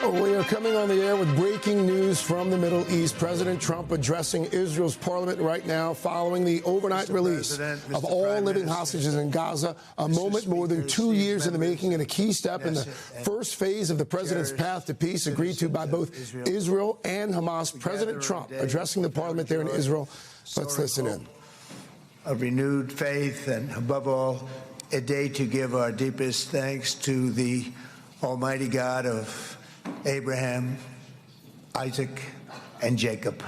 We are coming on the air with breaking news from the Middle East. President Trump addressing Israel's parliament right now following the overnight release of all living hostages in Gaza, a moment more than 2 years in the making and a key step in the first phase of the president's path to peace agreed to by both Israel and Hamas. President Trump addressing the parliament there in Israel. Let's listen in. Of renewed faith and, above all, a day to give our deepest thanks to the Almighty God of Abraham, Isaac, and Jacob.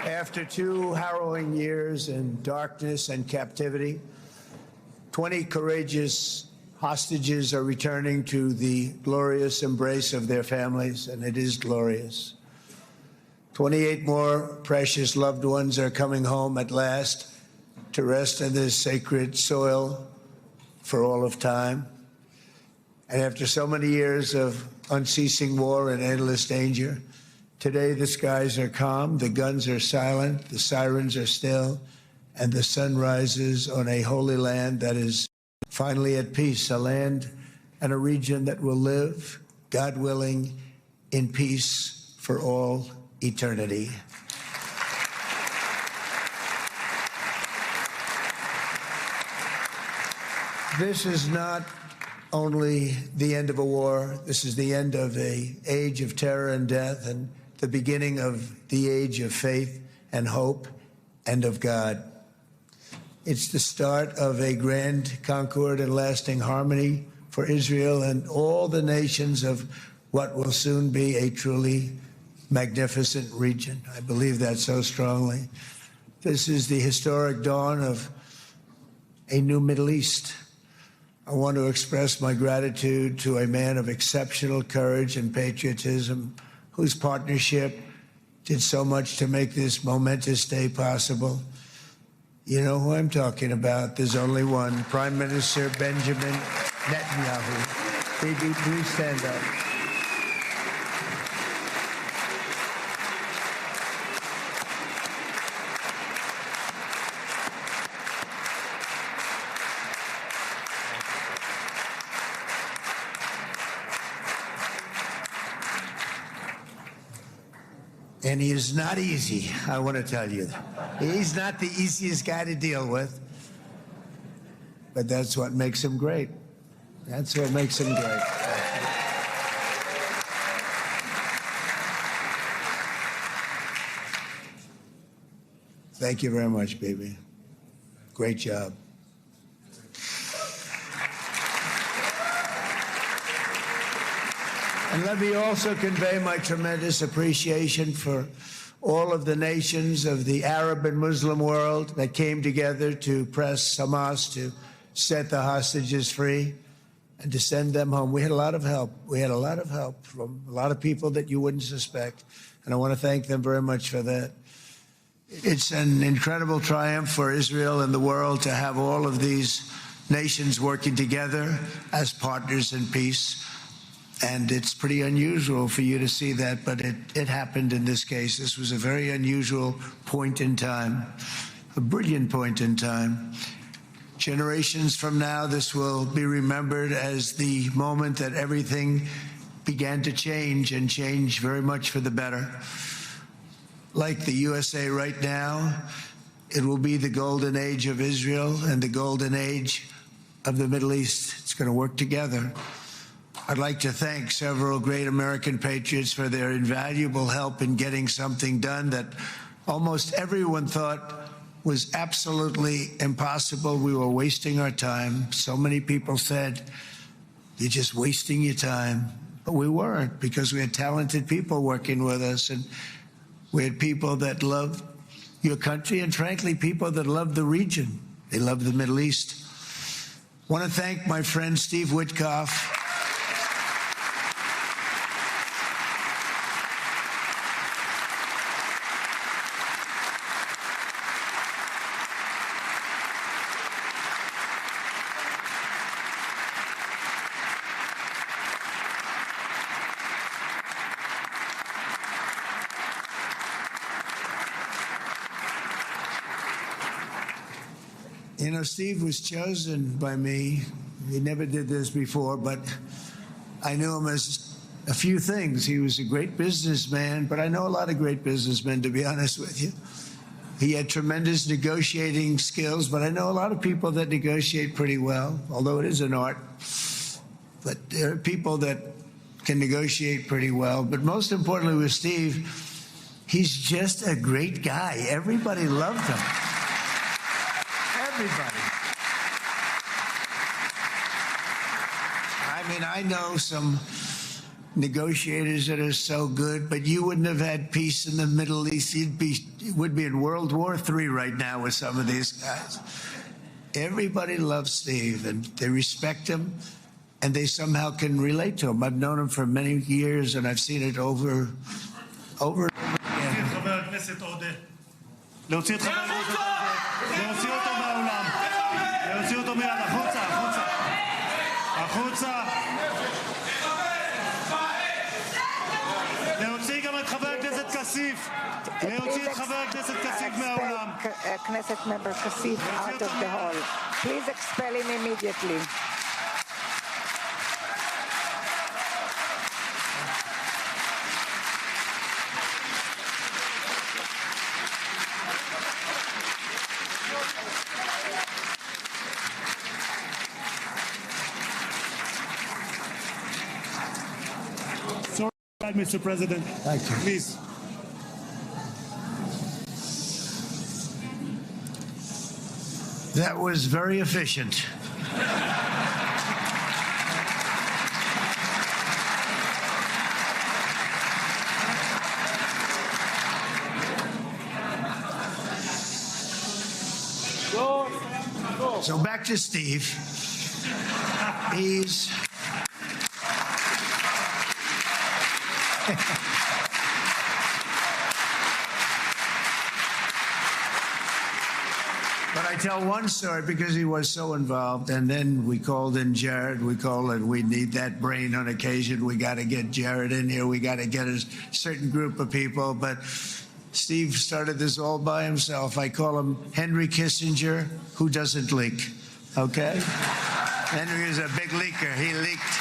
After 2 harrowing years in darkness and captivity, 20 courageous hostages are returning to the glorious embrace of their families, and it is glorious. 28 more precious loved ones are coming home at last to rest in this sacred soil for all of time. And after so many years of unceasing war and endless danger, today the skies are calm, the guns are silent, the sirens are still, and the sun rises on a holy land that is finally at peace, a land and a region that will live, God willing, in peace for all eternity. This is not only the end of a war, this is the end of an age of terror and death and the beginning of the age of faith and hope and of God. It's the start of a grand concord and lasting harmony for Israel and all the nations of what will soon be a truly magnificent region. I believe that so strongly. This is the historic dawn of a new Middle East. I want to express my gratitude to a man of exceptional courage and patriotism whose partnership did so much to make this momentous day possible. You know who I'm talking about. There's only one. Prime Minister Benjamin Netanyahu. Bibi, please stand up. And he is not easy, I want to tell you. He's not the easiest guy to deal with, but that's what makes him great. That's what makes him great. Thank you very much, baby. Great job. And let me also convey my tremendous appreciation for all of the nations of the Arab and Muslim world that came together to press Hamas to set the hostages free and to send them home. We had a lot of help. We had a lot of help from a lot of people that you wouldn't suspect, and I want to thank them very much for that. It's an incredible triumph for Israel and the world to have all of these nations working together as partners in peace. And it's pretty unusual for you to see that, but it happened in this case. This was a very unusual point in time, a brilliant point in time. Generations from now, this will be remembered as the moment that everything began to change, and change very much for the better. Like the USA right now, it will be the golden age of Israel and the golden age of the Middle East. It's going to work together. I'd like to thank several great American patriots for their invaluable help in getting something done that almost everyone thought was absolutely impossible. We were wasting our time. So many people said, "You're just wasting your time." But we weren't, because we had talented people working with us, and we had people that loved your country, and frankly, people that loved the region. They loved the Middle East. I want to thank my friend Steve Witkoff. You know, Steve was chosen by me. He never did this before, but I knew him as a few things. He was a great businessman, but I know a lot of great businessmen, to be honest with you. He had tremendous negotiating skills, but I know a lot of people that negotiate pretty well, although it is an art. But there are people that can negotiate pretty well. But most importantly with Steve, he's just a great guy. Everybody loved him. Everybody. I mean, I know some negotiators that are so good, but you wouldn't have had peace in the Middle East. You would be in World War III right now with some of these guys. Everybody loves Steve, and they respect him, and they somehow can relate to him. I've known him for many years, and I've seen it over and over again. להוציא את חבר הכנסת עודה, להוציא אותו מהאולם, להוציא אותו מיד, החוצה, החוצה, החוצה. להוציא גם את חבר הכנסת כסיף, להוציא את חבר הכנסת כסיף מהאולם. Knesset member Kasif out of the hall. Please expel him immediately. Mr. President. Thank you. Please. That was very efficient. So back to Steve. He's But I tell one story because he was so involved, and then we called in Jared. We need that brain on occasion. We got to get Jared in here. We got to get a certain group of people. But Steve started this all by himself. I call him Henry Kissinger, who doesn't leak. Okay? Henry is a big leaker. He leaked.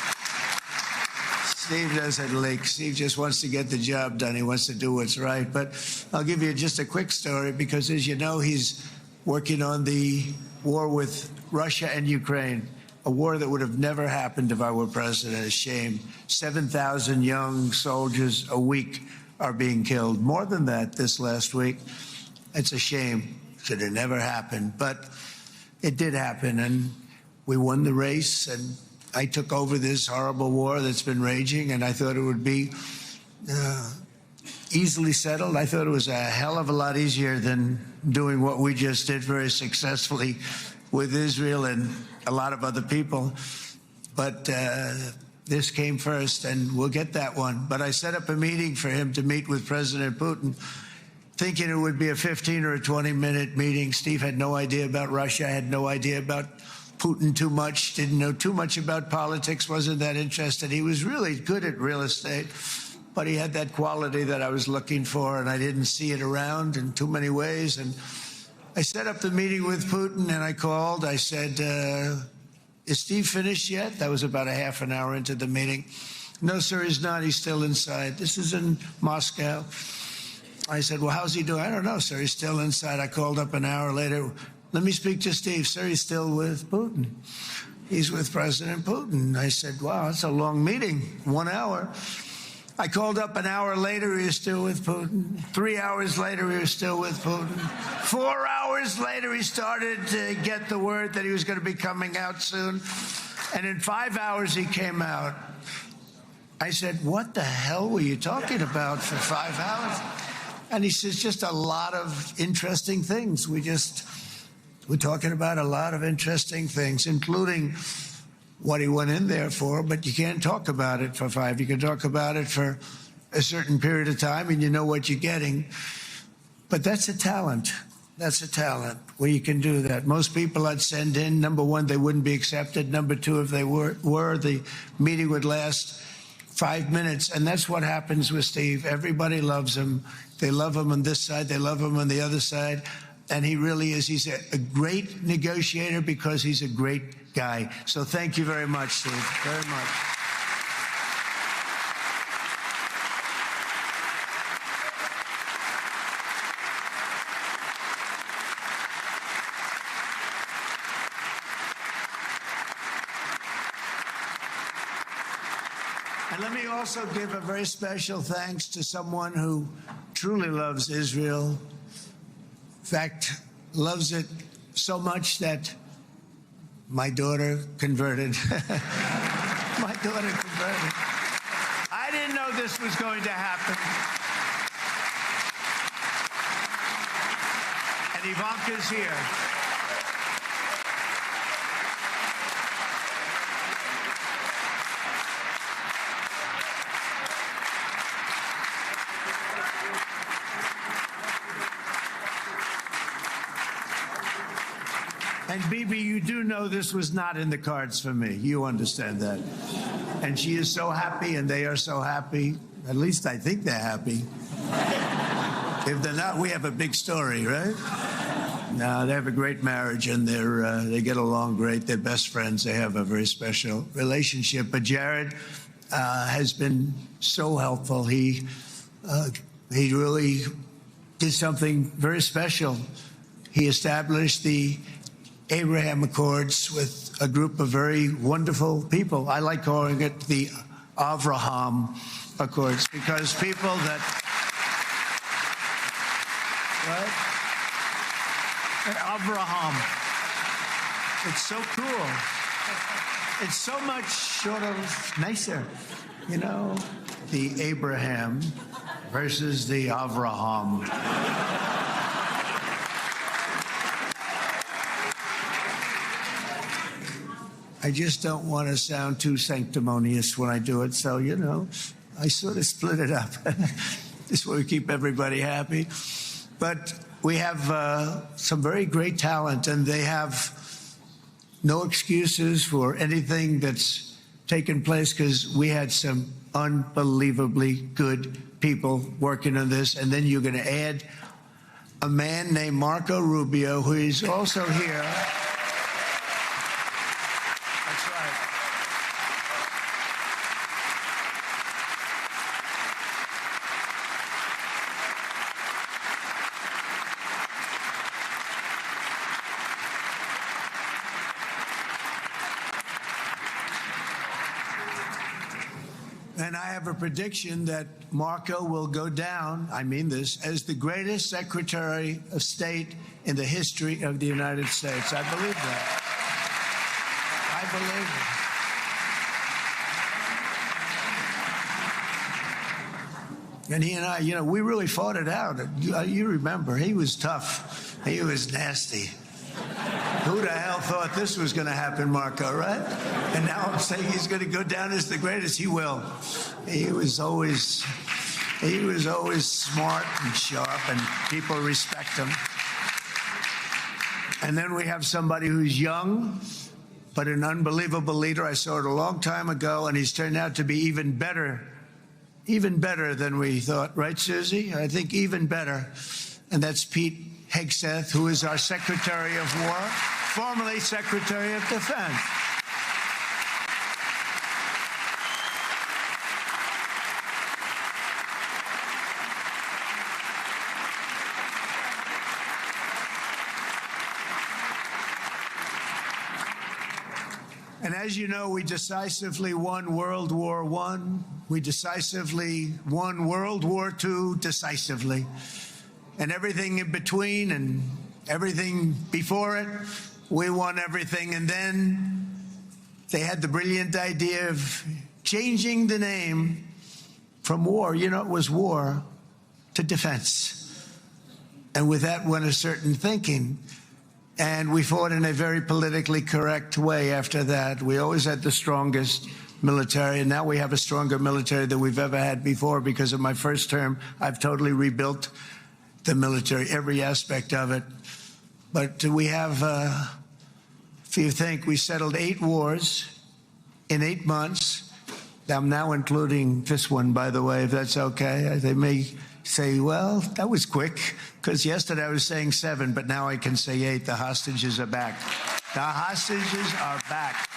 Steve doesn't leak. Steve just wants to get the job done. He wants to do what's right. But I'll give you just a quick story because, as you know, he's working on the war with Russia and Ukraine, a war that would have never happened if I were president. A shame. 7,000 young soldiers a week are being killed. More than that this last week. It's a shame. It should have never happened. But it did happen, and we won the race, and I took over this horrible war that's been raging, and I thought it would be easily settled. I thought it was a hell of a lot easier than doing what we just did very successfully with Israel and a lot of other people. But this came first, and we'll get that one. But I set up a meeting for him to meet with President Putin, thinking it would be a 15 or a 20-minute meeting. Steve had no idea about Russia, had no idea about Putin too much, didn't know too much about politics, wasn't that interested. He was really good at real estate, but he had that quality that I was looking for, and I didn't see it around in too many ways. And I set up the meeting with Putin, and I called. I said, is Steve finished yet? That was about a half an hour into the meeting. No, sir, he's not. He's still inside. This is in Moscow. I said, well, how's he doing? I don't know, sir. He's still inside. I called up an hour later. Let me speak to Steve. Sir, he's still with Putin. He's with President Putin. I said, wow, that's a long meeting, 1 hour. I called up an hour later, he was still with Putin. 3 hours later, he was still with Putin. 4 hours later, he started to get the word that he was going to be coming out soon. And in 5 hours, he came out. I said, what the hell were you talking about for 5 hours? And he says, just a lot of interesting things. We're talking about a lot of interesting things, including what he went in there for, but you can't talk about it for 5. You can talk about it for a certain period of time, and you know what you're getting. But that's a talent. That's a talent where you can do that. Most people I'd send in, number one, they wouldn't be accepted. Number two, if they were, the meeting would last 5 minutes. And that's what happens with Steve. Everybody loves him. They love him on this side. They love him on the other side. And he really is. He's a great negotiator because he's a great guy. So thank you very much, Steve, very much. And let me also give a very special thanks to someone who truly loves Israel. In fact, loves it so much that my daughter converted. My daughter converted. I didn't know this was going to happen. And Ivanka's here. And Bibi, you do know this was not in the cards for me. You understand that. And she is so happy, and they are so happy. At least I think they're happy. If they're not, we have a big story, right? No, they have a great marriage, and they get along great. They're best friends. They have a very special relationship. But Jared has been so helpful. He really did something very special. He established the Abraham Accords with a group of very wonderful people. I like calling it the Avraham Accords because people that, right? Avraham. It's so cool. It's so much sort of nicer, you know, the Abraham versus the Avraham. I just don't want to sound too sanctimonious when I do it, so, you know, I sort of split it up. This way we keep everybody happy. But we have some very great talent, and they have no excuses for anything that's taken place because we had some unbelievably good people working on this. And then you're going to add a man named Marco Rubio, who is also here. And I have a prediction that Marco will go down, I mean this, as the greatest Secretary of State in the history of the United States. I believe that. I believe it. And he and I, you know, we really fought it out. You remember, he was tough. He was nasty. Who the hell thought this was going to happen, Marco, right? And now I'm saying he's going to go down as the greatest. He will. He was always smart and sharp, and people respect him. And then we have somebody who's young, but an unbelievable leader. I saw it a long time ago, and he's turned out to be even better than we thought. Right, Susie? I think even better. And that's Pete Hegseth, who is our Secretary of War, formerly Secretary of Defense. And as you know, we decisively won World War I. We decisively won World War II decisively. And everything in between and everything before it, we won everything. And then they had the brilliant idea of changing the name from war, you know, it was war, to defense. And with that went a certain thinking. And we fought in a very politically correct way after that. We always had the strongest military, and now we have a stronger military than we've ever had before. Because of my first term, I've totally rebuilt the military, every aspect of it. But we have, if you think, we settled 8 wars in 8 months. I'm now including this one, by the way, if that's okay. They may say, well, that was quick, because yesterday I was saying 7, but now I can say 8. The hostages are back. The hostages are back.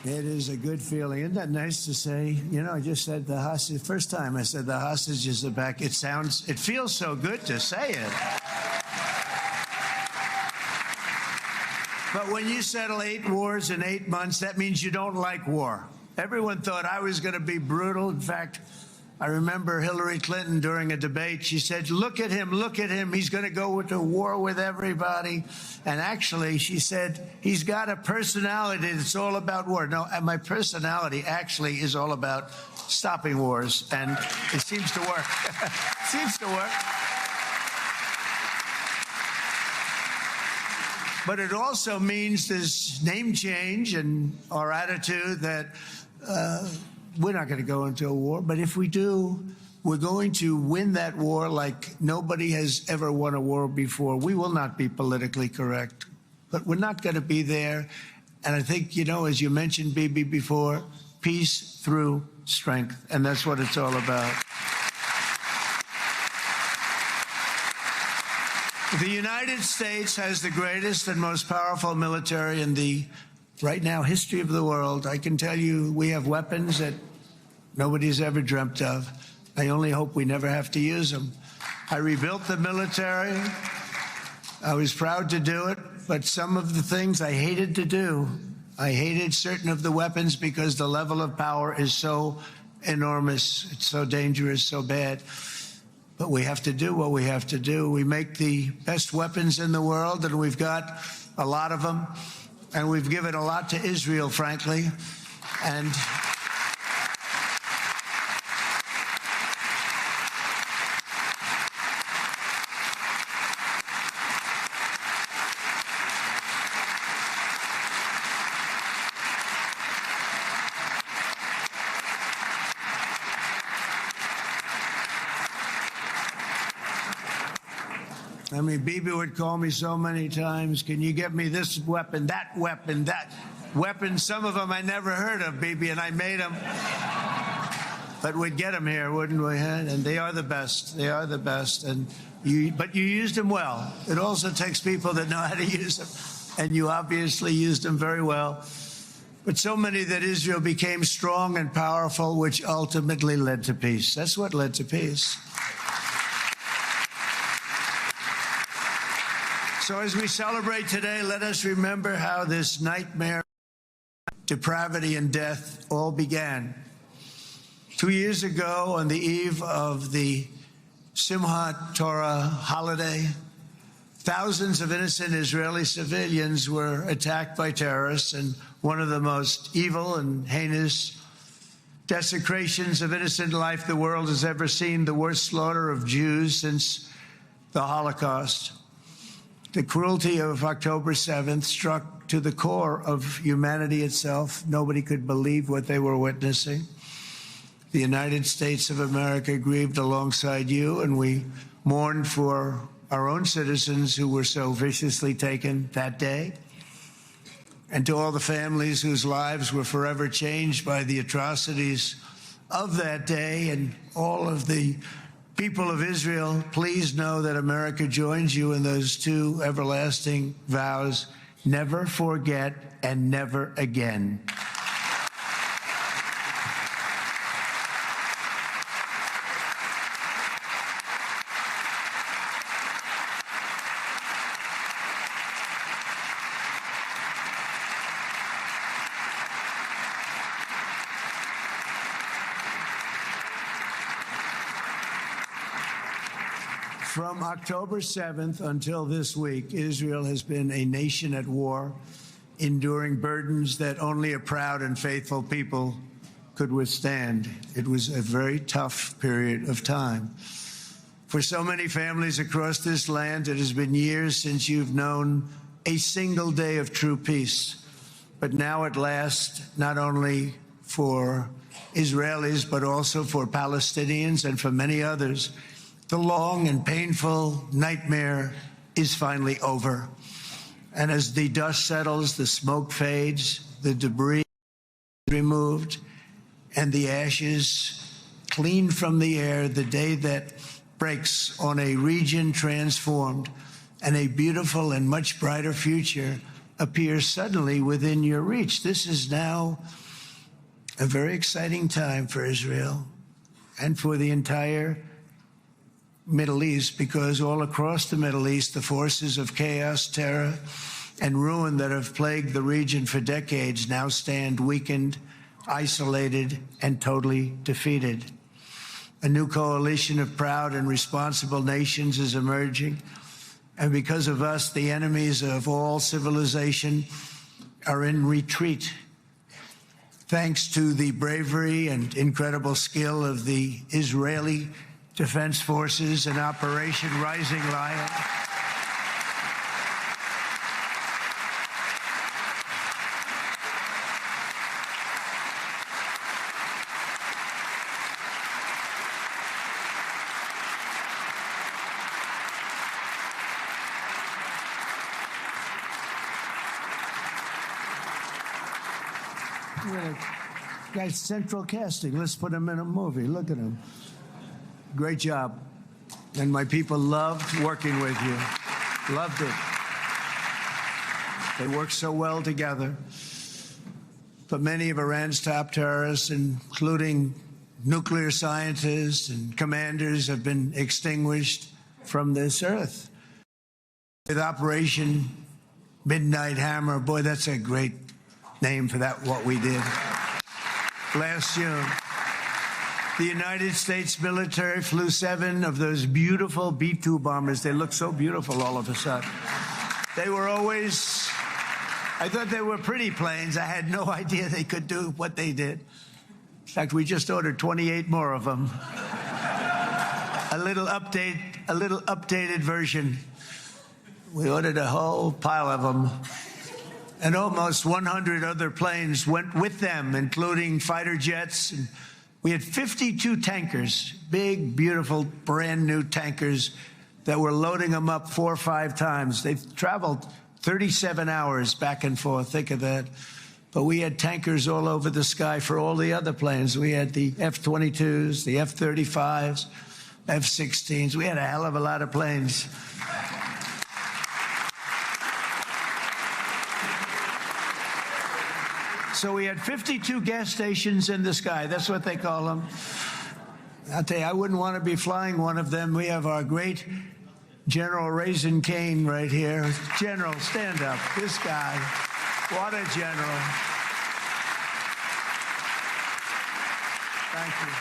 It is a good feeling. Isn't that nice to say? You know, I just said the hostage. First time I said the hostages are back. It feels so good to say it. But when you settle 8 wars in 8 months, that means you don't like war. Everyone thought I was going to be brutal. In fact, I remember Hillary Clinton during a debate, she said, look at him, he's going to go to war with everybody. And actually, she said, he's got a personality that's all about war. No, and my personality actually is all about stopping wars, and it seems to work. It seems to work. But it also means there's name change in our attitude that we're not going to go into a war, but if we do, we're going to win that war like nobody has ever won a war before. We will not be politically correct, but we're not going to be there. And I think, you know, as you mentioned, Bibi, before, peace through strength, and that's what it's all about. The United States has the greatest and most powerful military in the right now history of the world. I can tell you we have weapons that nobody's ever dreamt of. I only hope we never have to use them. I rebuilt the military. I was proud to do it, but some of the things I hated to do. I hated certain of the weapons because the level of power is so enormous. It's so dangerous, so bad. But we have to do what we have to do. We make the best weapons in the world, and we've got a lot of them. And we've given a lot to Israel, frankly. And I mean, Bibi would call me so many times, can you get me this weapon, that weapon, that weapon? Some of them I never heard of, Bibi, and I made them. But we'd get them here, wouldn't we? And they are the best. They are the best. But you used them well. It also takes people that know how to use them. And you obviously used them very well. But so many that Israel became strong and powerful, which ultimately led to peace. That's what led to peace. So as we celebrate today, let us remember how this nightmare, depravity, and death all began. 2 years ago, on the eve of the Simchat Torah holiday, thousands of innocent Israeli civilians were attacked by terrorists, and one of the most evil and heinous desecrations of innocent life the world has ever seen, the worst slaughter of Jews since the Holocaust. The cruelty of October 7th struck to the core of humanity itself. Nobody could believe what they were witnessing. The United States of America grieved alongside you, and we mourned for our own citizens who were so viciously taken that day. And to all the families whose lives were forever changed by the atrocities of that day, and all of the people of Israel, please know that America joins you in those two everlasting vows: never forget and never again. From October 7th until this week, Israel has been a nation at war, enduring burdens that only a proud and faithful people could withstand. It was a very tough period of time. For so many families across this land, it has been years since you've known a single day of true peace. but now at last, not only for Israelis, but also for Palestinians and for many others, the long and painful nightmare is finally over. And as the dust settles, the smoke fades, the debris is removed, and the ashes cleaned from the air, the day that breaks on a region transformed and a beautiful and much brighter future appears suddenly within your reach. This is now a very exciting time for Israel and for the entire Middle East, because all across the Middle East, the forces of chaos, terror, and ruin that have plagued the region for decades now stand weakened, isolated, and totally defeated. A new coalition of proud and responsible nations is emerging, and because of us, the enemies of all civilization are in retreat. Thanks to the bravery and incredible skill of the Israeli Defense Forces and Operation Rising Lion, guy's central casting. Let's put him in a movie. Look at him. Great job. And my people loved working with you. Loved it. They worked so well together. But many of Iran's top terrorists, including nuclear scientists and commanders, have been extinguished from this earth. With Operation Midnight Hammer, boy, that's a great name for that, what we did. Last June, the United States military flew 7 of those beautiful B-2 bombers. They look so beautiful all of a sudden. They were always, I thought they were pretty planes. I had no idea they could do what they did. In fact, we just ordered 28 more of them. A little updated version. We ordered a whole pile of them. And almost 100 other planes went with them, including fighter jets. And we had 52 tankers, big, beautiful, brand new tankers that were loading them up 4 or 5 times. They've traveled 37 hours back and forth. Think of that. But we had tankers all over the sky for all the other planes. We had the F-22s, the F-35s, F-16s. We had a hell of a lot of planes. So we had 52 gas stations in the sky. That's what they call them. I'll tell you, I wouldn't want to be flying one of them. We have our great General Raisin Cain right here. General, stand up. This guy. What a general. Thank you.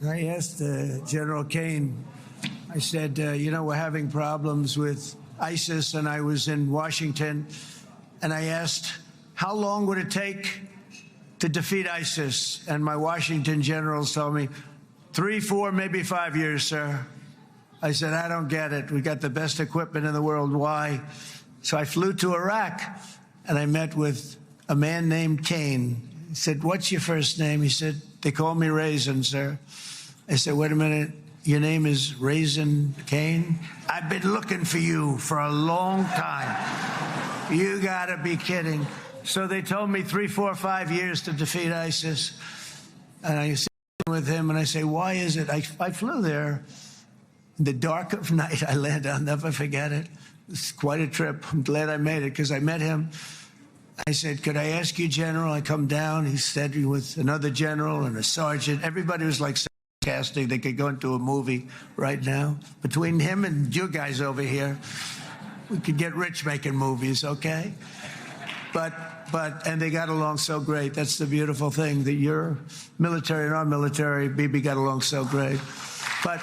I asked General Cain, I said, you know, we're having problems with ISIS, and I was in Washington, and I asked, how long would it take to defeat ISIS? And my Washington generals told me, 3, 4, maybe 5 years, sir. I said, I don't get it. We got the best equipment in the world. Why? So I flew to Iraq, and I met with a man named Cain. He said, what's your first name? He said, they call me Raisin, sir. I said, wait a minute, your name is Raisin Cain? I've been looking for you for a long time. You gotta be kidding. So they told me 3, 4, 5 years to defeat ISIS. And I sit with him and I say, why is it? I flew there in the dark of night. I landed, I'll never forget it. It's quite a trip. I'm glad I made it because I met him. I said, could I ask you, General? I come down. He said, with another general and a sergeant. Everybody was like casting. They could go into a movie right now. Between him and you guys over here, we could get rich making movies, okay? And they got along so great. That's the beautiful thing, that your military and our military, Bibi, got along so great. But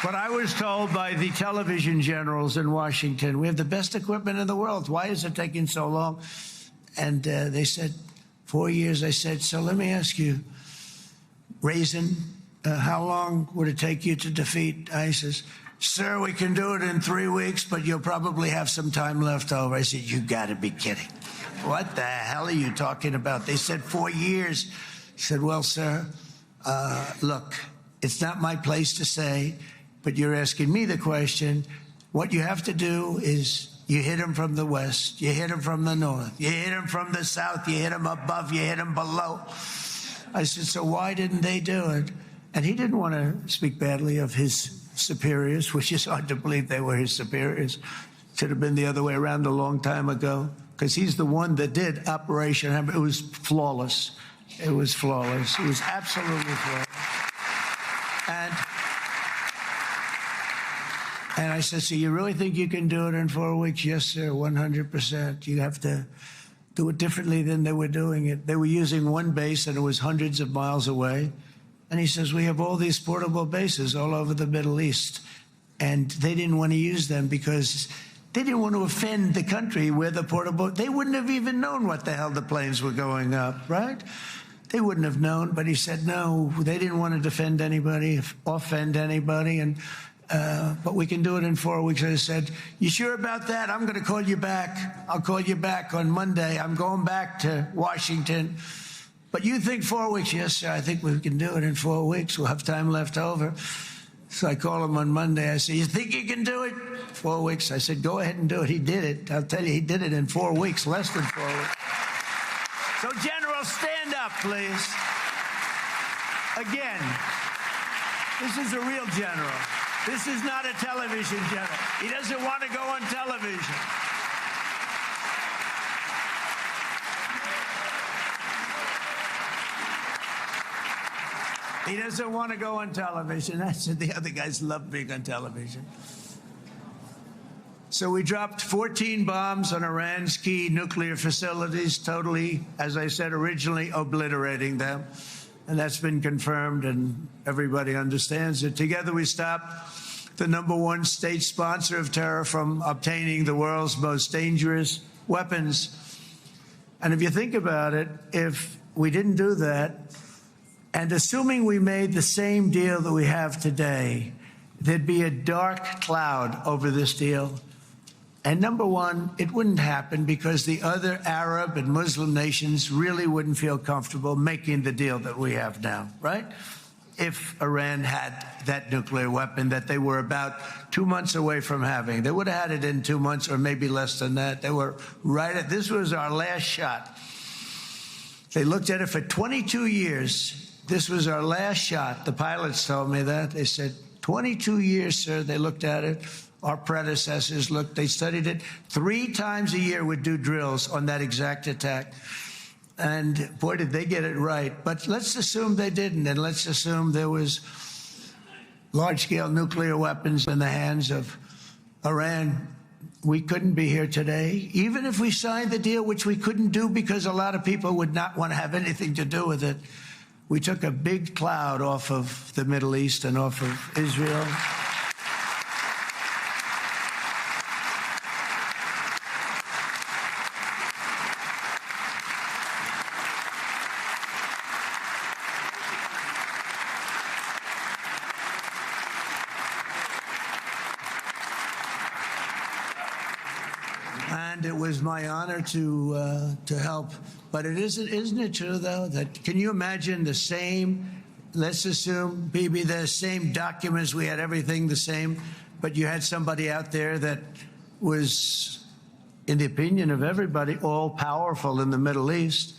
But I was told by the television generals in Washington, we have the best equipment in the world. Why is it taking so long? And they said, 4 years. I said, so let me ask you, Raisin, how long would it take you to defeat ISIS? Sir, we can do it in 3 weeks, but you'll probably have some time left over. I said, you got to be kidding. What the hell are you talking about? They said 4 years. I said, well, sir, look, it's not my place to say, but you're asking me the question. What you have to do is you hit him from the west, you hit him from the north, you hit him from the south, you hit him above, you hit him below. I said, so why didn't they do it? And he didn't want to speak badly of his superiors, which is hard to believe they were his superiors. Should have been the other way around a long time ago, because he's the one that did Operation Hammer. It was flawless. It was flawless. It was absolutely flawless. And I said, so you really think you can do it in 4 weeks? Yes, sir, 100%. You have to do it differently than they were doing it. They were using one base, and it was hundreds of miles away. And he says, we have all these portable bases all over the Middle East. And they didn't want to use them because they didn't want to offend the country where the portable, they wouldn't have even known what the hell the planes were going up, right? They wouldn't have known. But he said, no, they didn't want to defend anybody, offend anybody. And but we can do it in 4 weeks. I said, you sure about that? I'm going to call you back. I'll call you back on Monday. I'm going back to Washington. But you think 4 weeks? Yes, sir, I think we can do it in 4 weeks. We'll have time left over. So I call him on Monday. I said, you think you can do it? 4 weeks. I said, go ahead and do it. He did it. I'll tell you, he did it in 4 weeks, less than 4 weeks. So, General, stand up, please. Again, this is a real general. This is not a television general. He doesn't want to go on television. He doesn't want to go on television. I said the other guys love being on television. So we dropped 14 bombs on Iran's key nuclear facilities, totally, as I said originally, obliterating them. And that's been confirmed, and everybody understands it. Together we stopped the #1 state sponsor of terror from obtaining the world's most dangerous weapons. And if you think about it, if we didn't do that, and assuming we made the same deal that we have today, there'd be a dark cloud over this deal. And #1, it wouldn't happen because the other Arab and Muslim nations really wouldn't feel comfortable making the deal that we have now, right? If Iran had that nuclear weapon that they were about 2 months away from having. They would have had it in 2 months or maybe less than that. They were right at, this was our last shot. They looked at it for 22 years. This was our last shot. The pilots told me that. They said, 22 years, sir. They looked at it. Our predecessors looked, they studied it. 3 times a year would do drills on that exact attack. And boy, did they get it right. But let's assume they didn't, and let's assume there was large-scale nuclear weapons in the hands of Iran. We couldn't be here today. Even if we signed the deal, which we couldn't do because a lot of people would not want to have anything to do with it, we took a big cloud off of the Middle East and off of Israel. And it was my honor to help. But it isn't it true, though, that can you imagine the same, let's assume, Bibi, the same documents, we had everything the same, but you had somebody out there that was, in the opinion of everybody, all-powerful in the Middle East.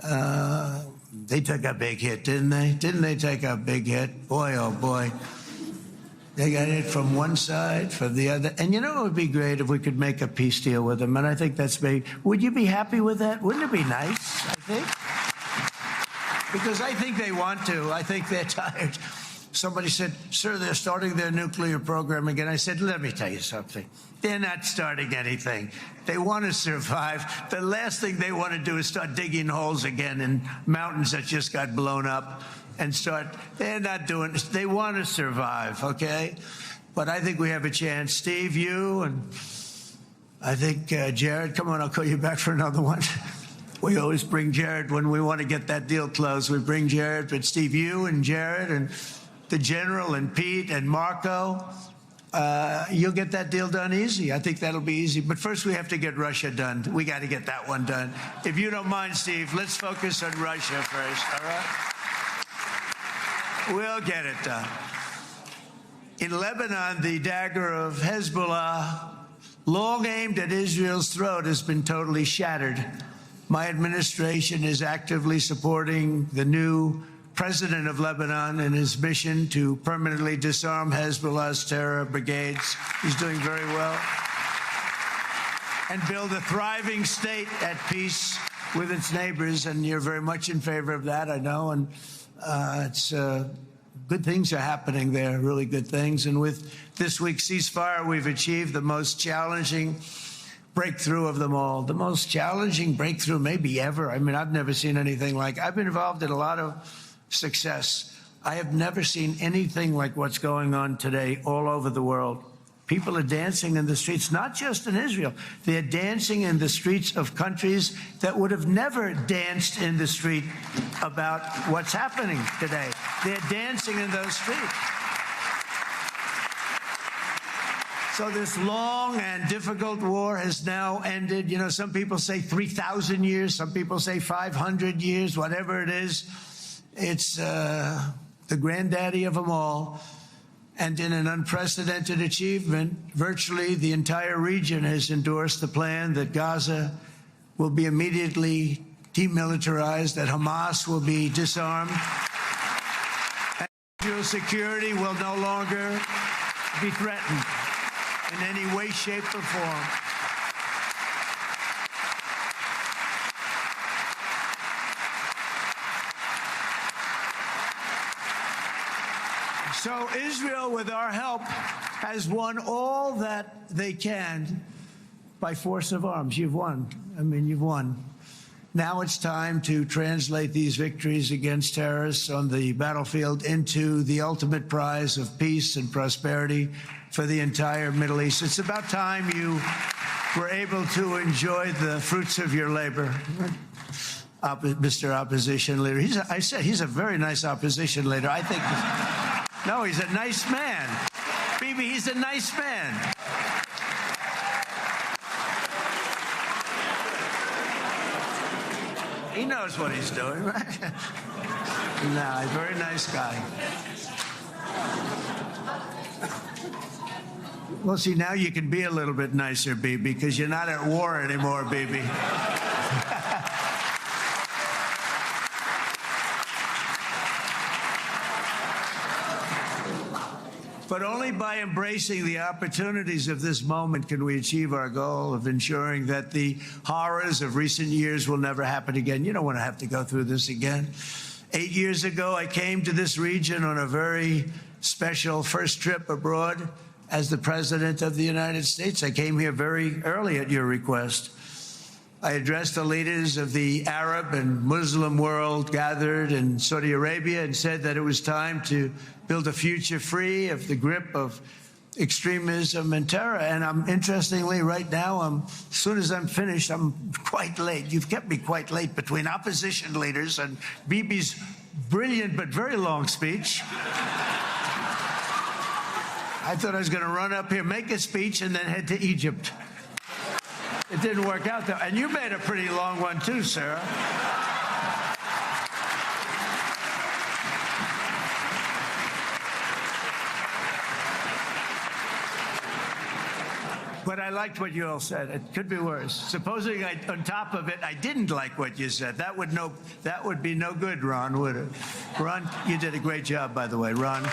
They took a big hit, didn't they? Didn't they take a big hit? Boy, oh, boy. They got it from one side, from the other. And you know, it would be great if we could make a peace deal with them. And I think that's big. Would you be happy with that? Wouldn't it be nice, I think? Because I think they want to. I think they're tired. Somebody said, sir, they're starting their nuclear program again. I said, let me tell you something. They're not starting anything. They want to survive. The last thing they want to do is start digging holes again in mountains that just got blown up. and start. They're not doing this. They want to survive, okay? But I think we have a chance. Steve, you, and I think Jared, come on, I'll call you back for another one. We always bring Jared when we want to get that deal closed. We bring Jared, but Steve, you and Jared and the General and Pete and Marco, you'll get that deal done easy. I think that'll be easy. But first we have to get Russia done. We got to get that one done. If you don't mind, Steve, let's focus on Russia first, all right? We'll get it done. In Lebanon, the dagger of Hezbollah, long aimed at Israel's throat, has been totally shattered. My administration is actively supporting the new president of Lebanon in his mission to permanently disarm Hezbollah's terror brigades. He's doing very well. And build a thriving state at peace with its neighbors. And you're very much in favor of that, I know. And it's good things are happening there, really good things. And with this week's ceasefire, we've achieved the most challenging breakthrough of them all, the most challenging breakthrough maybe ever. I mean, I've never seen anything like it. I've been involved in a lot of success. I have never seen anything like what's going on today all over the world. People are dancing in the streets, not just in Israel. They're dancing in the streets of countries that would have never danced in the street about what's happening today. They're dancing in those streets. So this long and difficult war has now ended. You know, some people say 3,000 years, some people say 500 years, whatever it is. It's the granddaddy of them all. And in an unprecedented achievement, virtually the entire region has endorsed the plan that Gaza will be immediately demilitarized, that Hamas will be disarmed, and Israel's security will no longer be threatened in any way, shape, or form. So Israel, with our help, has won all that they can by force of arms. You've won. I mean, you've won. Now it's time to translate these victories against terrorists on the battlefield into the ultimate prize of peace and prosperity for the entire Middle East. It's about time you were able to enjoy the fruits of your labor. Mr. Opposition Leader. I said he's a very nice opposition leader. I think, no, he's a nice man. Bibi, he's a nice man. He knows what he's doing, right? No, he's a very nice guy. Well, see, now you can be a little bit nicer, Bibi, because you're not at war anymore, Bibi. But only by embracing the opportunities of this moment can we achieve our goal of ensuring that the horrors of recent years will never happen again. You don't want to have to go through this again. 8 years ago, I came to this region on a very special first trip abroad as the President of the United States. I came here very early at your request. I addressed the leaders of the Arab and Muslim world gathered in Saudi Arabia and said that it was time to build a future free of the grip of extremism and terror. And interestingly, right now, as soon as I'm finished, I'm quite late. You've kept me quite late between opposition leaders and Bibi's brilliant but very long speech. I thought I was going to run up here, make a speech, and then head to Egypt. It didn't work out, though. And you made a pretty long one, too, Sarah. But I liked what you all said. It could be worse. Supposing on top of it, I didn't like what you said. That would be no good, Ron, would it? Ron, you did a great job, by the way, Ron.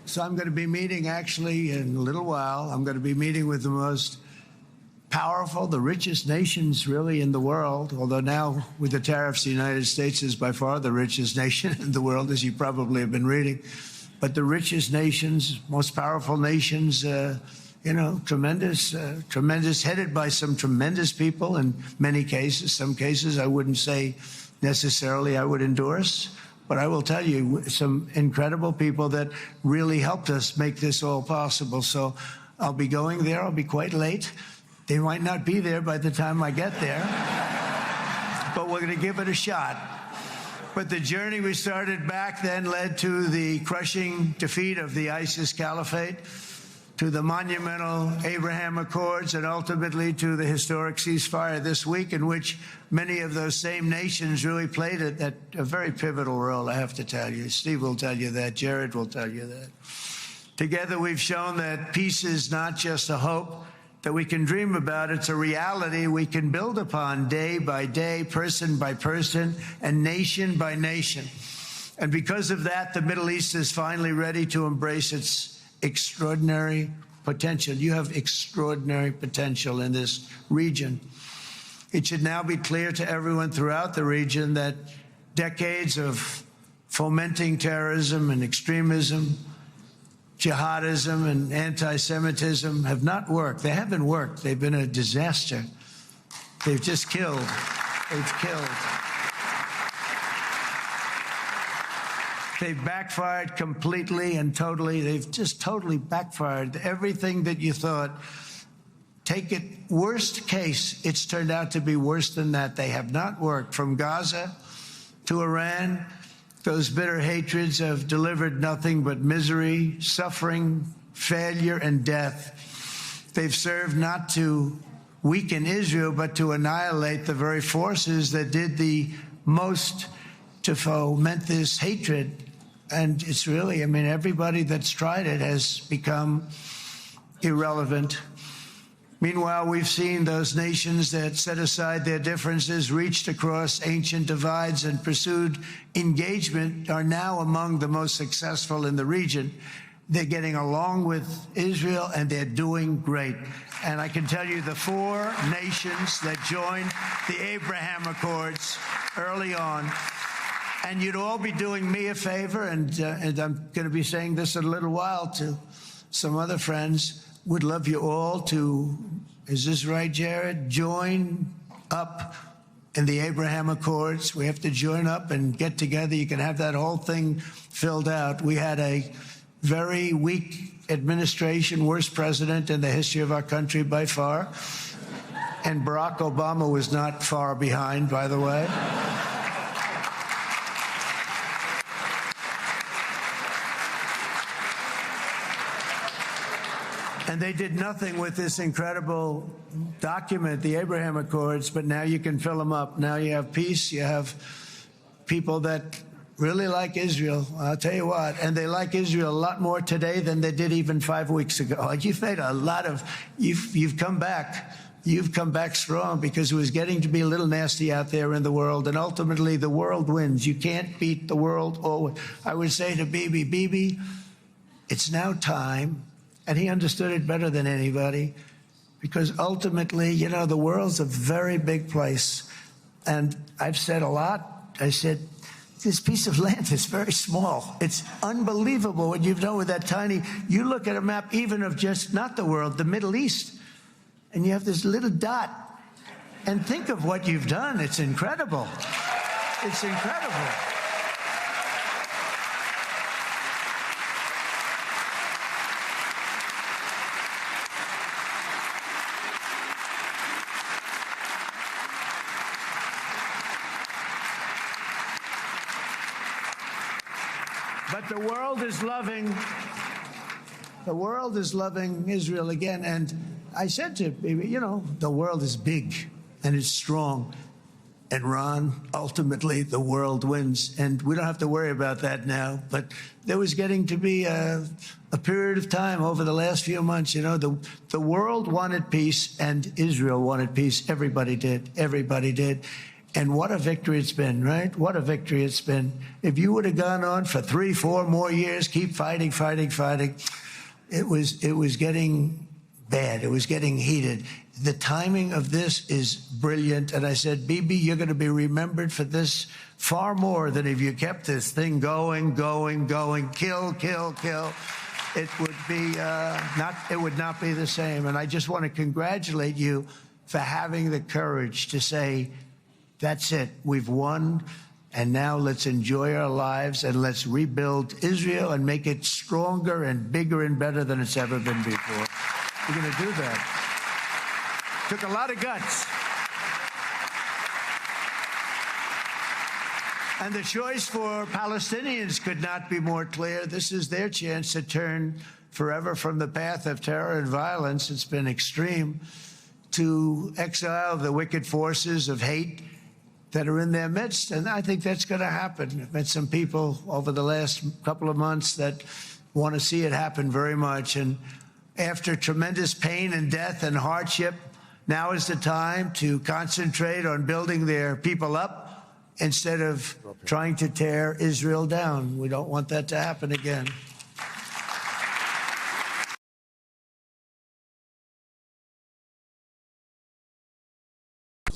So I'm going to be meeting, actually, in a little while, I'm going to be meeting with the most powerful, the richest nations really in the world, although now with the tariffs, the United States is by far the richest nation in the world, as you probably have been reading. But the richest nations, most powerful nations, tremendous, headed by some tremendous people in many cases. Some cases I wouldn't say necessarily I would endorse, but I will tell you some incredible people that really helped us make this all possible. So I'll be going there. I'll be quite late. They might not be there by the time I get there, but we're going to give it a shot. But the journey we started back then led to the crushing defeat of the ISIS caliphate, to the monumental Abraham Accords, and ultimately to the historic ceasefire this week, in which many of those same nations really played a very pivotal role, I have to tell you. Steve will tell you that. Jared will tell you that. Together, we've shown that peace is not just a hope that we can dream about. It's a reality we can build upon day by day, person by person, and nation by nation. And because of that, the Middle East is finally ready to embrace its extraordinary potential. You have extraordinary potential in this region. It should now be clear to everyone throughout the region that decades of fomenting terrorism and extremism, jihadism and anti-Semitism have not worked. They haven't worked. They've been a disaster. They've just killed. They've killed. They've backfired completely and totally. They've just totally backfired. Everything that you thought, take it worst case, it's turned out to be worse than that. They have not worked. From Gaza to Iran, those bitter hatreds have delivered nothing but misery, suffering, failure, and death. They've served not to weaken Israel, but to annihilate the very forces that did the most to foment this hatred. And it's really, I mean, everybody that's tried it has become irrelevant. Meanwhile, we've seen those nations that set aside their differences, reached across ancient divides, and pursued engagement are now among the most successful in the region. They're getting along with Israel, and they're doing great. And I can tell you the 4 nations that joined the Abraham Accords early on, and you'd all be doing me a favor, and I'm going to be saying this in a little while to some other friends, would love you all to, is this right, Jared? Join up in the Abraham Accords. We have to join up and get together. You can have that whole thing filled out. We had a very weak administration, worst president in the history of our country by far. And Barack Obama was not far behind, by the way. And they did nothing with this incredible document, the Abraham Accords, but now you can fill them up. Now you have peace. You have people that really like Israel. I'll tell you what, and they like Israel a lot more today than they did even 5 weeks ago. You've made a lot of, you've come back. You've come back strong, because it was getting to be a little nasty out there in the world, and ultimately the world wins. You can't beat the world always. I would say to Bibi, it's now time. And he understood it better than anybody, because ultimately, you know, the world's a very big place. And I've said a lot. I said, this piece of land is very small. It's unbelievable what you've done with that tiny. You look at a map even of just not the world, the Middle East, and you have this little dot. And think of what you've done. It's incredible. It's incredible. But the world is loving Israel again. And I said to Bibi, you know, the world is big and it's strong. And Ron, ultimately, the world wins. And we don't have to worry about that now. But there was getting to be a period of time over the last few months, you know, the world wanted peace and Israel wanted peace. Everybody did. Everybody did. And what a victory it's been, right? What a victory it's been. If you would have gone on for 3-4 more years, keep fighting, it was getting bad. It was getting heated. The timing of this is brilliant. And I said, Bibi, you're going to be remembered for this far more than if you kept this thing going, kill, kill, kill. It would be it would not be the same. And I just want to congratulate you for having the courage to say, that's it, we've won. And now let's enjoy our lives and let's rebuild Israel and make it stronger and bigger and better than it's ever been before. We're going to do that. Took a lot of guts. And the choice for Palestinians could not be more clear. This is their chance to turn forever from the path of terror and violence. It's been extreme, to exile the wicked forces of hate that are in their midst. And I think that's going to happen. I've met some people over the last couple of months that want to see it happen very much. And after tremendous pain and death and hardship, now is the time to concentrate on building their people up instead of trying to tear Israel down. We don't want that to happen again.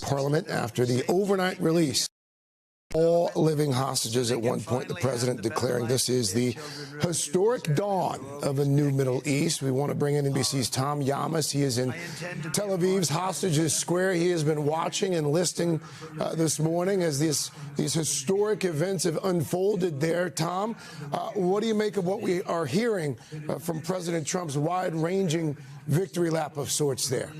Parliament after the overnight release of all living hostages. At one point, the president declaring this is the historic dawn of a new Middle East. We want to bring in NBC's Tom Yamas. He is in Tel Aviv's Hostages Square. He has been watching and listening this morning as these historic events have unfolded there. Tom, what do you make of what we are hearing from President Trump's wide-ranging victory lap of sorts there?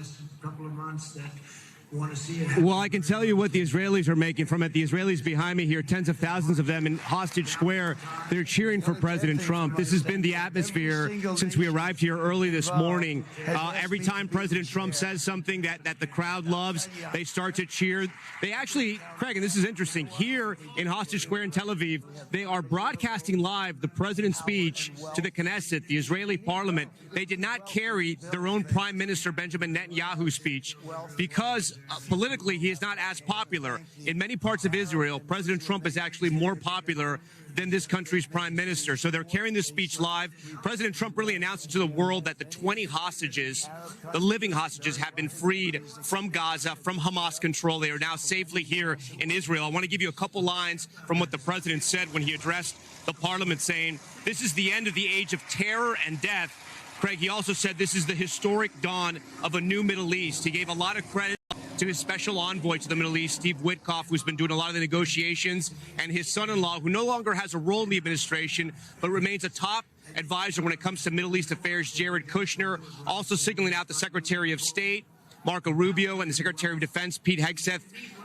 Well, I can tell you what the Israelis are making from it. The Israelis behind me here, tens of thousands of them in Hostage Square, they're cheering for President Trump. This has been the atmosphere since we arrived here early this morning. Every time President Trump says something that the crowd loves, they start to cheer. They actually, Craig, and this is interesting, here in Hostage Square in Tel Aviv, they are broadcasting live the president's speech to the Knesset, the Israeli parliament. They did not carry their own Prime Minister Benjamin Netanyahu's speech because politically, he is not as popular. In many parts of Israel, President Trump is actually more popular than this country's prime minister. So they're carrying this speech live. President Trump really announced to the world that the 20 hostages, the living hostages, have been freed from Gaza, from Hamas control. They are now safely here in Israel. I want to give you a couple lines from what the president said when he addressed the parliament, saying, "This is the end of the age of terror and death." Craig, he also said this is the historic dawn of a new Middle East. He gave a lot of credit to his special envoy to the Middle East, Steve Witkoff, who's been doing a lot of the negotiations, and his son-in-law, who no longer has a role in the administration, but remains a top advisor when it comes to Middle East affairs, Jared Kushner, also signaling out the Secretary of State, Marco Rubio, and the Secretary of Defense, Pete Hegseth,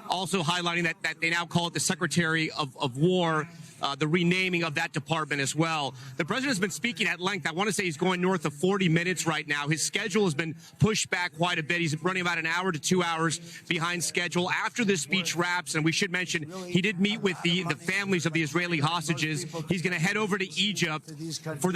also highlighting that they now call it the Secretary of War, the renaming of that department as well. The president has been speaking at length. I want to say he's going north of 40 minutes right now. His schedule has been pushed back quite a bit. He's running about an hour to 2 hours behind schedule. After this speech wraps, and we should mention, he did meet with the families of the Israeli hostages. He's going to head over to Egypt for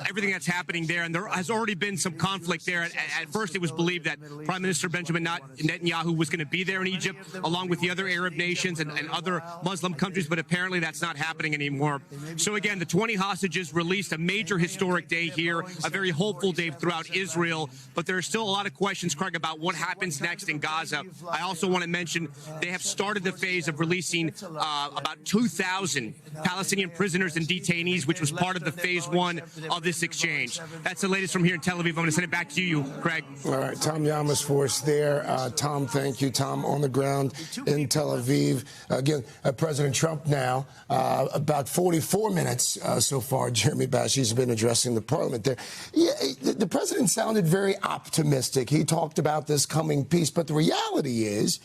everything that's happening there. And there has already been some conflict there. At first, it was believed that Prime Minister Benjamin Netanyahu was going to be there in Egypt, along with the other Arab nations and other Muslim countries, but apparently that's not happening anymore. So again, the 20 hostages released, a major historic day here, a very hopeful day throughout Israel, but there are still a lot of questions, Craig, about what happens next in Gaza. I also want to mention they have started the phase of releasing about 2,000 Palestinian prisoners and detainees, which was part of the phase one of this exchange. That's the latest from here in Tel Aviv. I'm going to send it back to you, Craig. All right, Tom Yamas for us there. Tom, thank you. Tom on the ground in Tel Aviv. Again, President Trump now, about 44 minutes so far, Jeremy Bashi's been addressing the parliament there. Yeah, the president sounded very optimistic. He talked about this coming peace, but the reality is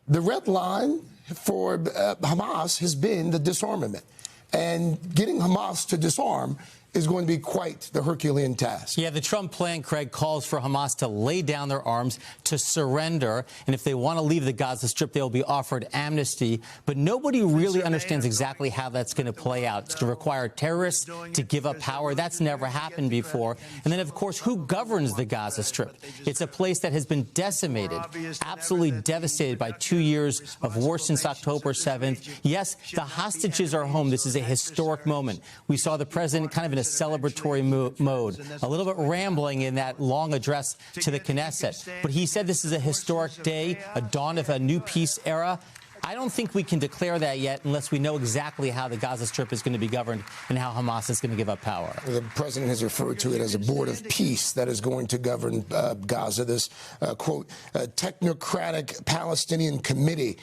the red line for Hamas has been the disarmament. And getting Hamas to disarm is going to be quite the Herculean task. Yeah, the Trump plan, Craig, calls for Hamas to lay down their arms, to surrender, and if they want to leave the Gaza Strip, they'll be offered amnesty. But nobody really understands exactly how that's going to play out. It's to require terrorists to give up power. That's never happened before. And then, of course, who governs the Gaza Strip? It's a place that has been decimated, absolutely devastated by 2 years of war since October 7th. Yes, the hostages are home. This is a historic moment. We saw the president kind of in a celebratory mode, a little bit rambling in that long address to the Knesset. But he said this is a historic day, a dawn of a new peace era. I don't think we can declare that yet unless we know exactly how the Gaza Strip is going to be governed and how Hamas is going to give up power. The president has referred to it as a board of peace that is going to govern Gaza, this, quote, technocratic Palestinian committee.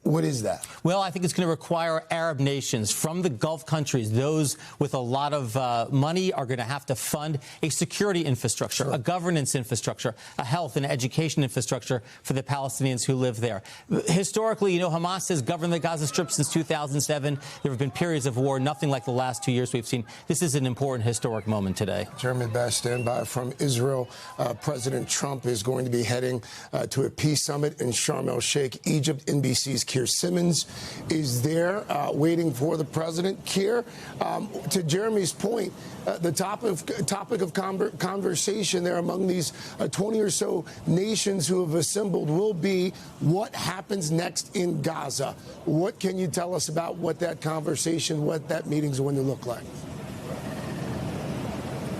What is that? Well, I think it's going to require Arab nations from the Gulf countries. Those with a lot of money are going to have to fund a security infrastructure, a governance infrastructure, a health and education infrastructure for the Palestinians who live there. Historically, you know, Hamas has governed the Gaza Strip since 2007. There have been periods of war, nothing like the last 2 years we've seen. This is an important historic moment today. Jeremy Bash, stand by from Israel. President Trump is going to be heading to a peace summit in Sharm el-Sheikh, Egypt. NBC's Keir Simmons is there waiting for the president. Keir, to Jeremy's point, the topic of conversation there among these 20 or so nations who have assembled will be what happens next in Gaza. What can you tell us about what that conversation, what that meeting is going to look like?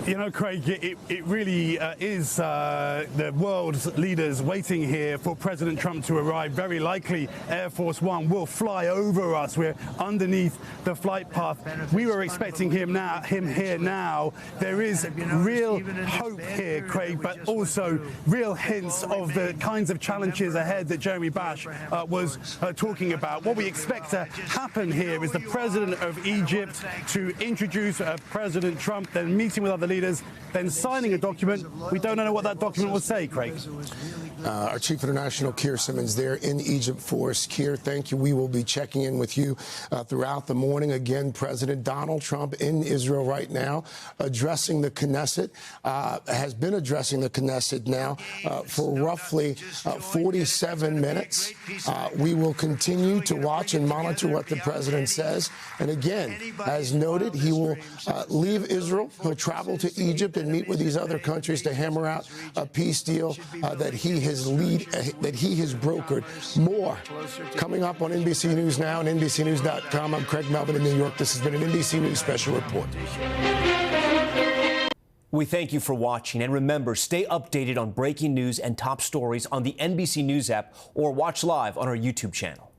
You know, Craig, it really is the world's leaders waiting here for President Trump to arrive. Very likely Air Force One will fly over us. We're underneath the flight path. We were expecting him here now. There is real hope here, Craig, but also real hints of the kinds of challenges ahead that Jeremy Bash was talking about. What we expect to happen here is the president of Egypt to introduce President Trump, then meeting with other leaders, then signing a document. We don't know what that document will say, Craig. Our Chief International, Keir Simmons, there in Egypt for us. Keir, thank you. We will be checking in with you throughout the morning. Again, President Donald Trump in Israel right now, addressing the Knesset, has been addressing the Knesset now for roughly 47 minutes. We will continue to watch and monitor what the president says. And again, as noted, he will leave Israel. He'll travel to Egypt and meet with these other countries to hammer out a peace deal that he has brokered. More coming up on NBC News Now and NBCNews.com. I'm Craig Melvin in New York. This has been an NBC News Special Report. We thank you for watching, and remember, stay updated on breaking news and top stories on the NBC News app or watch live on our YouTube channel.